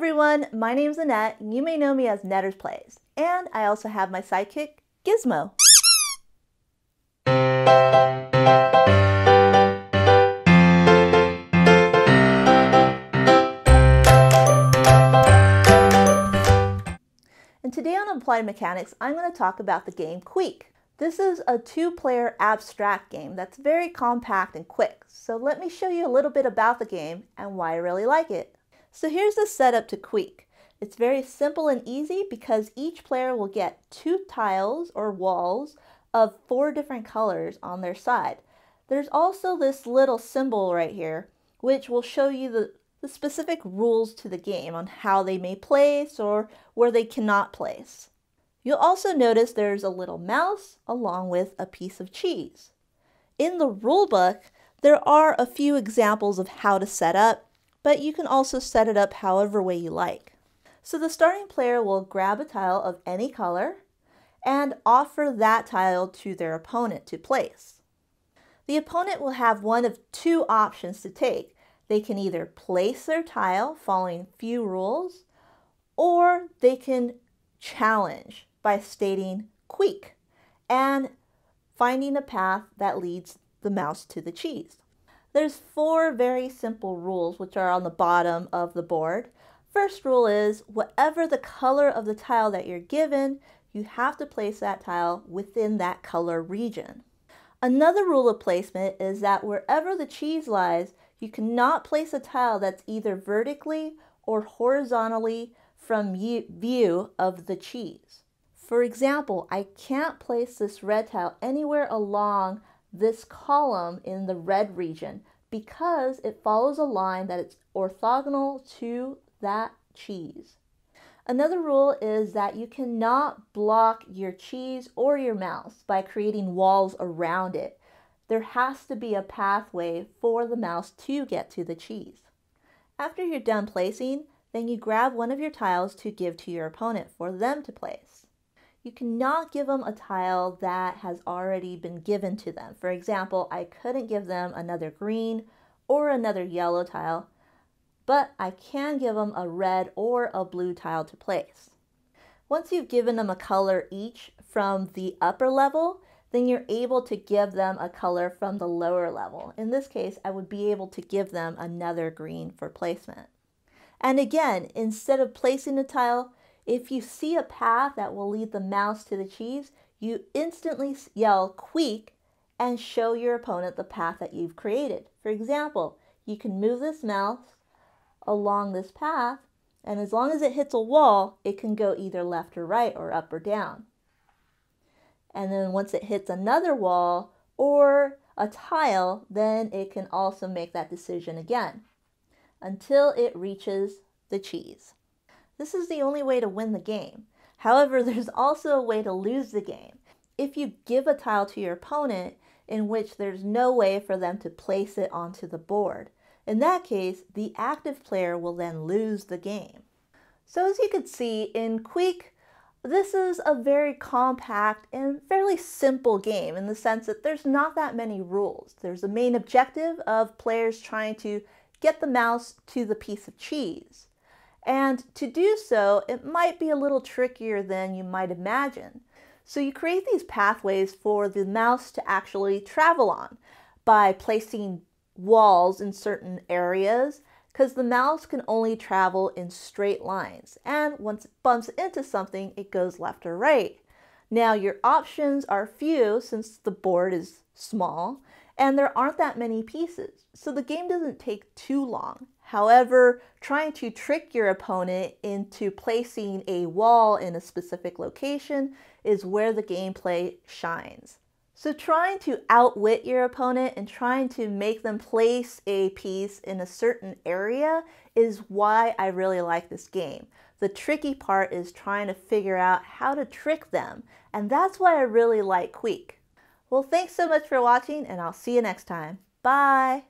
everyone, my name's Annette. You may know me as Nettersplays, and I also have my sidekick, Gizmo. And today on Applied Mechanics, I'm going to talk about the game Quiek. This is a two-player abstract game that's very compact and quick. So let me show you a little bit about the game and why I really like it. So here's the setup to Quiek. It's very simple and easy because each player will get 2 tiles or walls of 4 different colors on their side. There's also this little symbol right here which will show you the specific rules to the game on how they may place or where they cannot place. You'll also notice there's a little mouse along with a piece of cheese. In the rulebook, there are a few examples of how to set up, but you can also set it up however way you like. So the starting player will grab a tile of any color and offer that tile to their opponent to place. The opponent will have one of 2 options to take. They can either place their tile following few rules, or they can challenge by stating Quiek and finding a path that leads the mouse to the cheese. There's 4 very simple rules which are on the bottom of the board. First rule is whatever the color of the tile that you're given, you have to place that tile within that color region. Another rule of placement is that wherever the cheese lies, you cannot place a tile that's either vertically or horizontally from view of the cheese. For example, I can't place this red tile anywhere along this column in the red region because it follows a line that is orthogonal to that cheese. Another rule is that you cannot block your cheese or your mouse by creating walls around it. There has to be a pathway for the mouse to get to the cheese. After you're done placing, then you grab one of your tiles to give to your opponent for them to place. You cannot give them a tile that has already been given to them. For example, I couldn't give them another green or another yellow tile, but I can give them a red or a blue tile to place. Once you've given them a color each from the upper level, then you're able to give them a color from the lower level. In this case, I would be able to give them another green for placement. And again, instead of placing a tile, if you see a path that will lead the mouse to the cheese, you instantly yell Quiek and show your opponent the path that you've created. For example, you can move this mouse along this path, and as long as it hits a wall, it can go either left or right or up or down. And then once it hits another wall or a tile, then it can also make that decision again until it reaches the cheese. This is the only way to win the game. However, there's also a way to lose the game. If you give a tile to your opponent in which there's no way for them to place it onto the board, in that case, the active player will then lose the game. So as you can see in Quiek, this is a very compact and fairly simple game in the sense that there's not that many rules. There's a main objective of players trying to get the mouse to the piece of cheese. And to do so, it might be a little trickier than you might imagine. So you create these pathways for the mouse to actually travel on by placing walls in certain areas, because the mouse can only travel in straight lines. And once it bumps into something, it goes left or right. Now your options are few since the board is small and there aren't that many pieces. So the game doesn't take too long. However, trying to trick your opponent into placing a wall in a specific location is where the gameplay shines. So trying to outwit your opponent and trying to make them place a piece in a certain area is why I really like this game. The tricky part is trying to figure out how to trick them, and that's why I really like Quiek. Well, thanks so much for watching, and I'll see you next time. Bye!